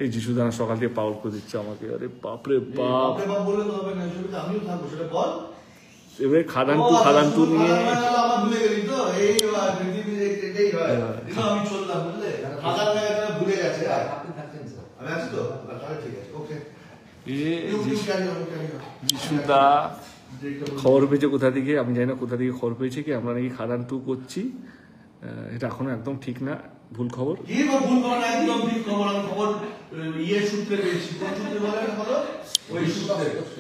এই যিশুদানা সকাল থেকে পাউল করে দিচ্ছে আমাকে, আরে বাপরে বাপ। এবারে খাদান টু নিয়ে যিশুদা খবর পেয়েছে কোথা থেকে, আমি জানি না কোথা থেকে খবর পেয়েছে কি আমরা নাকি খাদান টু করছি। এটা এখনো একদম ঠিক না, ভুল খবর।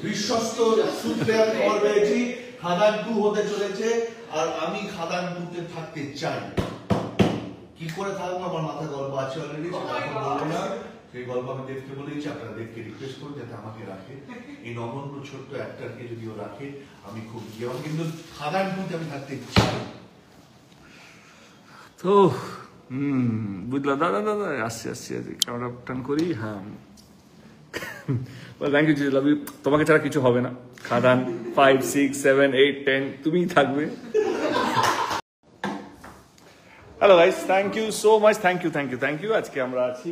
বিশ্বস্ত সূত্রে আমি খবর পেয়েছি খাদান টু হতে চলেছে, আর আমি খাদান টুতে থাকতে চাই। কি করে থাকবো আমার মাথা গল্প আছে অলরেডি, সেটা এখন বলবো না। সেই গল্প আমি দেবকে বলেছি, আপনারা দেবকে রিকোয়েস্ট করুন যাতে আমাকে রাখে, এই নগণ্য ছোট্ট অ্যাক্টরকে যদি ও রাখে আমি খুব ইয়ে, কিন্তু খাদান টুতে আমি থাকতে চাই। তো বুঝলা দাদা দাদা, আসছি ক্যামেরা টান করি। হ্যাঁ, থ্যাংক ইউ, লাভ ইউ। তোমাকে ছাড়া কিছু হবে না। খাদান 5, 6, 7, 8, 10 তুমিই থাকবে। Hello guys, thank you so much, thank you. আজকে আমরা আছি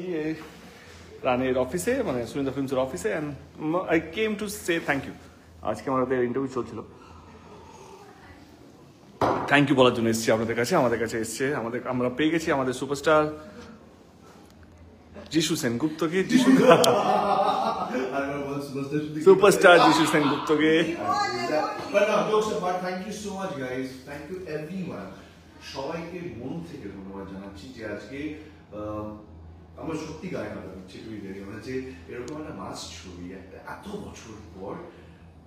রানের অফিসে, মানে সুরিন্দা ফিল্মসের অফিসে, and I came to say thank you. আজকে আমাদের ইন্টারভিউ চলছিল, থ্যাংক ইউ বলার জন্য এসেছি আমাদের কাছে এসছে আমরা পেয়ে গেছি আমাদের সুপারস্টার যিশু সেনগুপ্তকে। সুপারস্টার যিশু সেনগুপ্তকে। Thank you so much guys, thank you everyone. সবাইকে মন থেকে ধন্যবাদ জানাচ্ছি যে আজকে আমার সত্যি গায়ে কাটা দিচ্ছে টুইটারে, মানে যে এরকম একটা মাস ছবি একটা এত বছর পর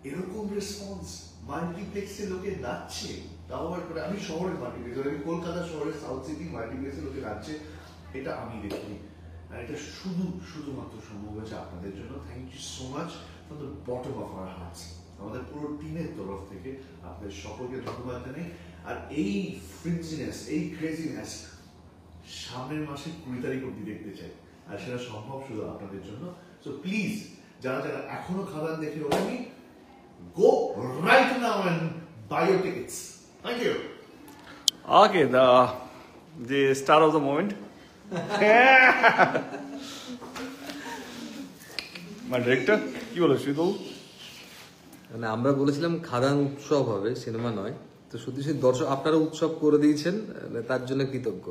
এরকম রেসপন্স, মাল্টিপ্লেক্সে লোকে নাচছে, তাও আবার করে আমি শহরের মাল্টিপ্লেক্স, আমি কলকাতা শহরের সাউথ সিটি মাল্টিপ্লেক্সে লোকে নাচছে, এটা আমি দেখিনি। আর এটা শুধুমাত্র সম্ভব হয়েছে আপনাদের জন্য। Thank you so much for the bottom of our hearts. আমাদের পুরো টিমের তরফ থেকে আপনাদের সকলকে ধন্যবাদ জানাই। আর এই ফ্রিঞ্জিনেস, এই ক্রেজিনেস সামনের মাসে 20 তারিখ অব্দি দেখতে চাই, আর সেটা সম্ভব শুধু আপনাদের জন্য। সো প্লিজ যারা এখনো খাদান দেখে ওঠেনি, go right now and buy your tickets. Thank you. Okay, the star of the moment. My director, কি বলো সুদৌ? মানে আমরা বলেছিলাম খাদান উৎসব হবে, সিনেমা নয়। তো সত্যি দর্শক আপনারা উৎসব করে দিয়েছেন, তার জন্য কৃতজ্ঞ।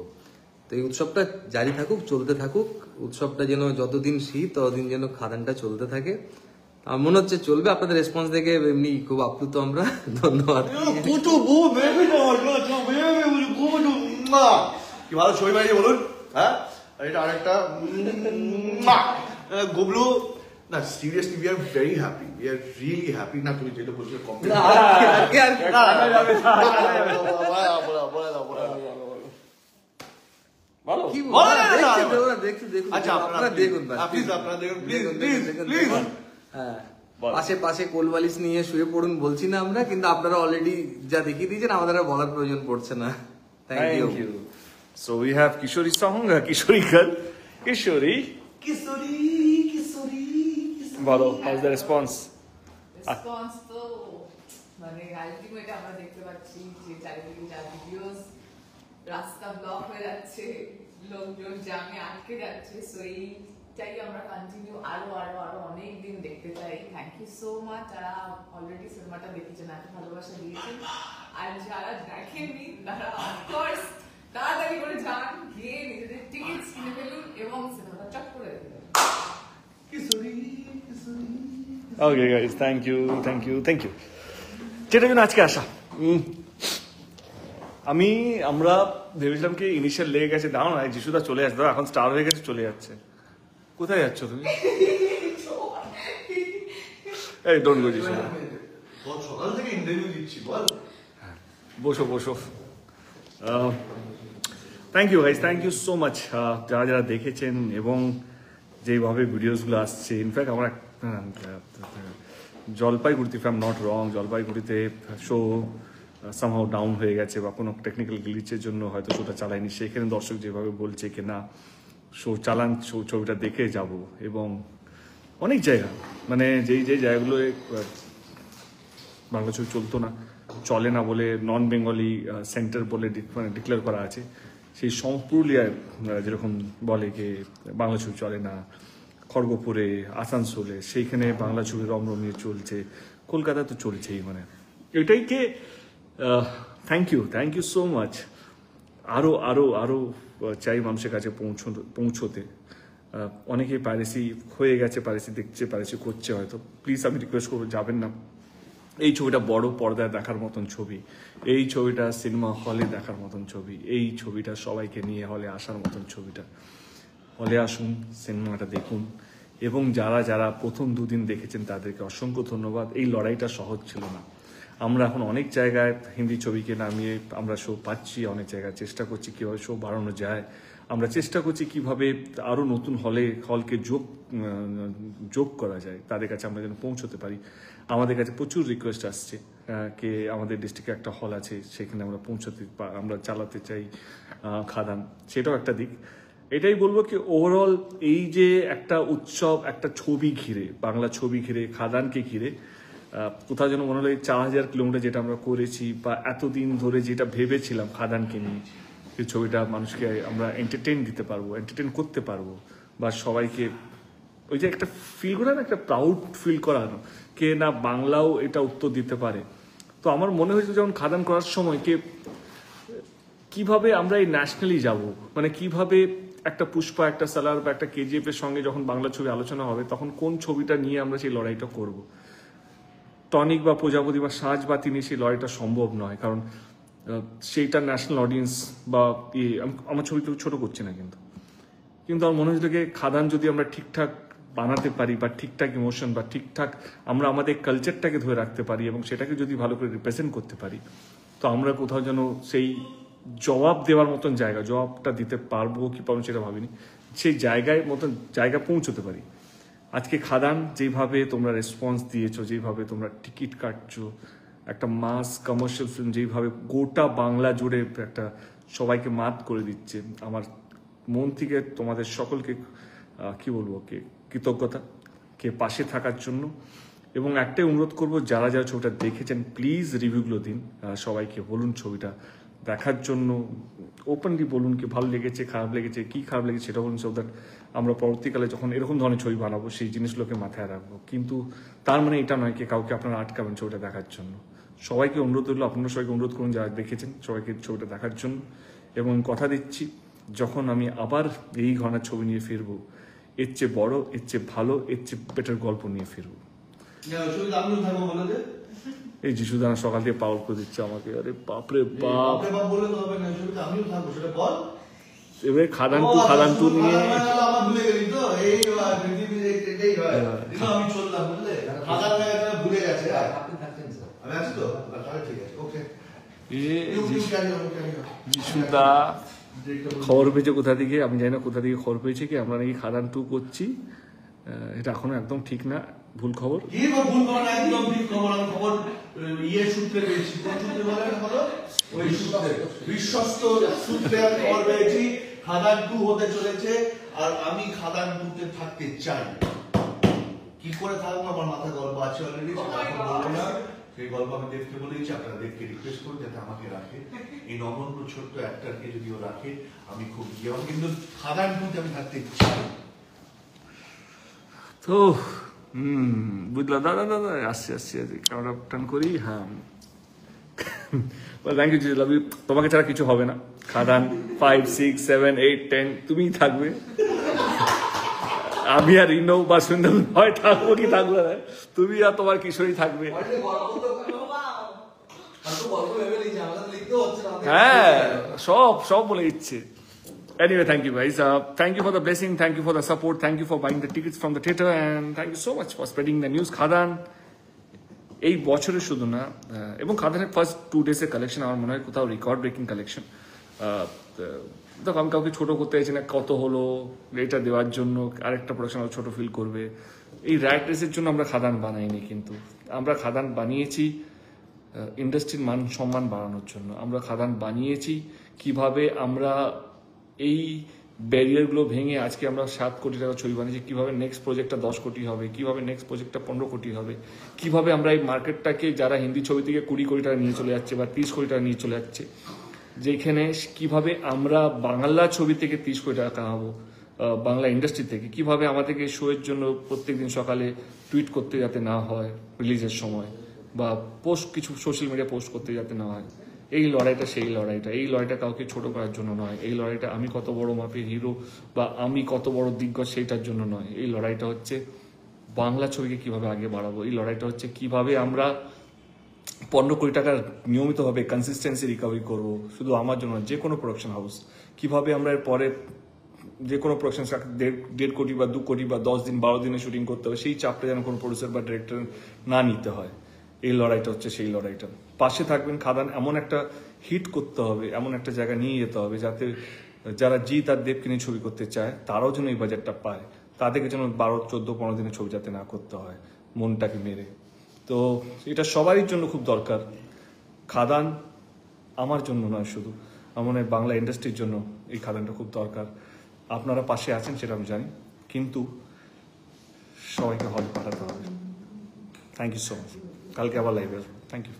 তো এই উৎসবটা জারি থাকুক, চলতে থাকুক। উৎসবটা যেন যতদিন শীত ততদিন যেন খাদানটা চলতে থাকে। আমার মনে হচ্ছে চলবে। আপনাদের রেসপন্স দেখে এমনি খুব আপ্লুত আমরা। ধন্যবাদ। কি ভালো ছবি বানিয়ে বলুন। হ্যাঁ, এটা আরেকটা গুবলু। না, seriously we are very happy, we are really happy. না তুমি যেটা বলছো পাশে কোলবালিশ নিয়ে শুয়ে পড়ুন বলছি না আমরা, কিন্তু আপনারা অলরেডি যা দেখিয়ে দিয়েছেন আমাদের আর বলার প্রয়োজন পড়ছে না। Thank you. So we have Kishori song, Kishori girl, Kishori. বলো, how's the response? রেসপন্স তো মানে আলটিমেট আমরা দেখতে পাচ্ছি যে চারিদিকে যা ভিডিওস, রাস্তা ব্লক হয়ে যাচ্ছে, লোকজন জ্যামে আটকে যাচ্ছে। সো এইটাই আমরা কন্টিনিউ আরো অনেক দিন দেখতে চাই। থ্যাংক ইউ সো মাচ যারা অলরেডি সিনেমাটা দেখেছেন, এত ভালোবাসা দিয়েছেন। আর যারা দেখেননি তারা অফকোর্স তাড়াতাড়ি করে যান, গিয়ে নিজেদের টিকিটস কিনে ফেলুন এবং সিনেমাটা চট করে দেখুন। Okay guys, thank you. যেটা জন্য আজকে আসা, আমরা ভেবেছিলাম কি ইনিশিয়াল লেগে গেছে, দাও না যিশুদা চলে আসবে, এখন স্টার হয়ে গেছে, চলে যাচ্ছে। কোথায় যাচ্ছ তুমি? এই ডোন্ট গো যিশুদা, সকাল থেকে ইন্টারভিউ দিচ্ছি, বল। বসো। Thank you guys, thank you so much যারা দেখেছেন এবং যেভাবে ভিডিওসগুলো আসছে। ইনফ্যাক্ট আমরা জলপাইগুড়িতে, if I am not wrong, জলপাইগুড়িতে শো সামহাও ডাউন হয়ে গেছে বা কোনো টেকনিক্যাল গ্লিচের জন্য হয়তো শোটা চালায়নি। সেখানে দর্শক যেভাবে বলছে কি না শো চালান, ছবিটা দেখে যাব। এবং অনেক জায়গা, মানে যেই জায়গাগুলো বাংলা ছবি চলতো না, চলে না বলে নন বেঙ্গলি সেন্টার বলে মানে ডিক্লেয়ার করা আছে, সেই পুরুলিয়ায় যেরকম বলে যে বাংলা ছবি চলে না, খড়গপুরে, আসানসোলে সেইখানে বাংলা ছবি রমরমিয়ে চলছে, কলকাতা তো চলছেই। মানে এটাইকে থ্যাংক ইউ সো মাচ। আরও আরও আরও চাই মানুষের কাছে পৌঁছতে। অনেকেই পাইরেসি হয়ে গেছে, পাইরেসি দেখছে, পাইরেসি করছে হয়তো, প্লিজ আমি রিকোয়েস্ট করবো যাবেন না। এই ছবিটা বড় পর্দায় দেখার মতন ছবি, এই ছবিটা সিনেমা হলে দেখার মতন ছবি, এই ছবিটা সবাইকে নিয়ে হলে আসার মতন ছবিটা। হলে আসুন, সিনেমাটা দেখুন, এবং যারা যারা প্রথম দুদিন দেখেছেন তাদেরকে অসংখ্য ধন্যবাদ। এই লড়াইটা সহজ ছিল না। আমরা এখন অনেক জায়গায় হিন্দি ছবিকে নামিয়ে আমরা শো পাচ্ছি, অনেক জায়গায় চেষ্টা করছি কীভাবে শো বাড়ানো যায়। আমরা চেষ্টা করছি কিভাবে আরও নতুন হলকে যোগ করা যায়, তাদের কাছে আমরা যেন পৌঁছতে পারি। আমাদের কাছে প্রচুর রিকোয়েস্ট আসছে কে আমাদের ডিস্ট্রিক্টে একটা হল আছে, সেখানে আমরা আমরা চালাতে চাই খাদান, সেটাও একটা দিক। এটাই বলবো কি ওভারঅল এই যে একটা উৎসব, একটা ছবি ঘিরে, বাংলা ছবি ঘিরে, খাদানকে ঘিরে, কোথাও যেন মনে হলো 4000 কিলোমিটার যেটা আমরা করেছি বা এতদিন ধরে যেটা ভেবেছিলাম খাদানকে নিয়ে, এই ছবিটা মানুষকে আমরা এন্টারটেইন করতে পারবো, বা সবাইকে ওই যে একটা ফিল করা না, একটা প্রাউড ফিল করানো কে না বাংলাও এটা উত্তর দিতে পারে। তো আমার মনে হয়েছিল যখন খাদান করার সময় কিভাবে আমরা এই ন্যাশনালি যাব, মানে কিভাবে একটা পুষ্পা, একটা সালার বা একটা কেজিএফ এর সঙ্গে যখন বাংলা ছবি আলোচনা হবে, তখন কোন ছবিটা নিয়ে আমরা সেই লড়াইটা করব। টনিক বা প্রজাপতি বা সাজ বা তিনি সেই লড়াইটা সম্ভব নয়, কারণ সেইটা ন্যাশনাল অডিয়েন্স বা আমার ছবি কেউ ছোট করছে না, কিন্তু আমার মনে হয়েছিল যে খাদান যদি আমরা ঠিকঠাক বানাতে পারি বা ঠিকঠাক ইমোশন বা ঠিকঠাক আমরা আমাদের কালচারটাকে ধরে রাখতে পারি এবং সেটাকে যদি ভালো করে রিপ্রেজেন্ট করতে পারি, তো আমরা কোথাও যেন সেই জবাব দেওয়ার মতন জবাবটা দিতে পারবো কি পারবো সেটা ভাবিনি, সেই জায়গা পৌঁছতে পারি। আজকে খাদান যেভাবে তোমরা রেসপন্স দিয়েছো, যেভাবে তোমরা টিকিট কাটছো, একটা মাস কমার্শিয়াল ফিল্ম যেভাবে গোটা বাংলা জুড়ে একটা সবাইকে মাত করে দিচ্ছে, আমার মন থেকে তোমাদের সকলকে কি বলবো কৃতজ্ঞতা পাশে থাকার জন্য। এবং একটাই অনুরোধ করবো, যারা যারা ছবিটা দেখেছেন প্লিজ রিভিউগুলো দিন, সবাইকে বলুন ছবিটা দেখার জন্য, ওপেনলি বলুন কি ভালো লেগেছে, খারাপ লেগেছে, কি খারাপ লেগেছে সেটা বলুন, সো দ্যাট আমরা পরবর্তীকালে যখন এরকম ধরনের ছবি বানাবো সেই জিনিসগুলোকে মাথায় রাখবো। কিন্তু তার মানে এটা নয় কি কাউকে আপনারা আটকাবেন ছবিটা দেখার জন্য। সবাইকে অনুরোধ হলো, আপনারা সবাইকে অনুরোধ করুন যারা দেখেছেন সবাইকে ছবিটা দেখার জন্য। এবং কথা দিচ্ছি, যখন আমি আবার এই ঘটনার ছবি নিয়ে ফিরবো, এর চেয়ে বড়, এর চেয়ে ভালো, এর চেয়ে বেটার গল্প নিয়ে ফিরবো। এই যিশুদানা সকাল থেকে পাওয়ার করে দিচ্ছে আমাকে, আরে বাপরে বাপ। এবারে খাদান টু নিয়ে যিশুদা খবর পেয়েছে কোথা থেকে, আমি জানি না কোথা থেকে খবর পেয়েছে কি আমরা নাকি খাদান 2 করছি। এটা এখনো একদম ঠিক না, ভুল খবর। বিশ্বস্ত সূত্রে খবর পেয়েছি খাদান 2 হতে চলেছে, আর আমি খাদান 2-তে থাকতে চাই। কি করে থাকবো আমার মাথায় গল্প আছে অলরেডি, বলবো না। সেই গল্প আমি দেবকে বলেছি, আপনারা দেবকে রিকোয়েস্ট করুন যাতে আমাকে রাখে, এই নগণ্য ছোট্ট অ্যাক্টরকে যদিও রাখে আমি খুব কিন্তু খাদান 2-তে আমি থাকতে চাই। তো বুঝলা দাদা আসছি ক্যামেরা টান করি। হ্যাঁ, থ্যাংক ইউ লাভ ইউ। তোমাকে ছাড়া কিছু হবে না। খাদান 5, 6, 7, 8, 10 তুমিই থাকবে। আমি আর ইনো বা সুন্দর হয় থাকবো কি থাকবো না, তুমি আর তোমার কিশোরী থাকবে। হ্যাঁ, সব বলে দিচ্ছে। Anyway, thank you guys. Thank you for the blessing. Thank you for the support. Thank you for buying the tickets from the theater. And thank you so much for spreading the news. খাদান এই বছরে শুধু না, এবং খাদানের first 2 days-এর collection আমার মনে হয় কোথাও record breaking collection. দেখো আমি কাউকে ছোট করতে চাইছি না, কত হলো এটা দেওয়ার জন্য আরেকটা প্রোডাকশন আরো ছোট ফিল করবে, এই রাইট রেসের জন্য আমরা খাদান বানাইনি। কিন্তু আমরা খাদান বানিয়েছি ইন্ডাস্ট্রির মান সম্মান বাড়ানোর জন্য। আমরা খাদান বানিয়েছি কিভাবে আমরা এই ব্যারিয়ারগুলো ভেঙে আজকে আমরা 7 কোটি টাকা ছবি বানিয়েছি, কিভাবে নেক্সট প্রজেক্টটা 10 কোটি হবে, কিভাবে নেক্সট প্রজেক্টটা 15 কোটি হবে, কিভাবে আমরা এই মার্কেটটাকে যারা হিন্দি ছবি থেকে 20 কোটি টাকা নিয়ে চলে যাচ্ছে বা 30 কোটি টাকা নিয়ে চলে যাচ্ছে, যেখানে কিভাবে আমরা বাংলা ছবি থেকে 30 কোটি টাকা কামাবো, বাংলা ইন্ডাস্ট্রি থেকে কিভাবে আমাদেরকে শোয়ের জন্য প্রত্যেকদিন সকালে টুইট করতে যাতে না হয় রিলিজের সময়, বা পোস্ট কিছু সোশ্যাল মিডিয়া পোস্ট করতে যাতে না হয়। এই লড়াইটা সেই লড়াইটা, এই লড়াইটা কাউকে ছোট করার জন্য নয়, এই লড়াইটা আমি কত বড় মাপের হিরো বা আমি কত বড় দিগ্গজ সেইটার জন্য নয়। এই লড়াইটা হচ্ছে বাংলা ছবিকে কিভাবে আগে বাড়াবো, এই লড়াইটা হচ্ছে কিভাবে আমরা 15 কোটি টাকার নিয়মিতভাবে কনসিস্টেন্সি রিকভারি করব। শুধু আমার জন্য যে কোনো প্রোডাকশন হাউস কিভাবে আমরা এর পরে যে কোনো প্রোডাকশন 1.5 কোটি বা 2 কোটি বা 10 দিন 12 দিনে শুটিং করতে হবে, সেই চাপটা যেন কোনো প্রডিউসার বা ডিরেক্টর না নিতে হয়। এই লড়াইটা হচ্ছে সেই লড়াইটা। পাশে থাকবেন, খাদান এমন একটা হিট করতে হবে, এমন একটা জায়গা নিয়ে যেতে হবে যাতে যারা জিৎ আর দেবকে নিয়ে ছবি করতে চায় তারাও যেন এই বাজেটটা পায়, তাদেরকে যেন 12, 14, 15 দিনের ছবি যাতে না করতে হয় মনটাকে মেরে। তো এটা সবারই জন্য খুব দরকার। খাদান আমার জন্য নয় শুধু, আমার মনে হয় বাংলা ইন্ডাস্ট্রির জন্য এই খাদানটা খুব দরকার। আপনারা পাশে আছেন সেটা আমি জানি, কিন্তু সবাইকে হল পাঠাতে হবে। Thank you so much. কালকে আবার লাইভে আসবো। Thank you.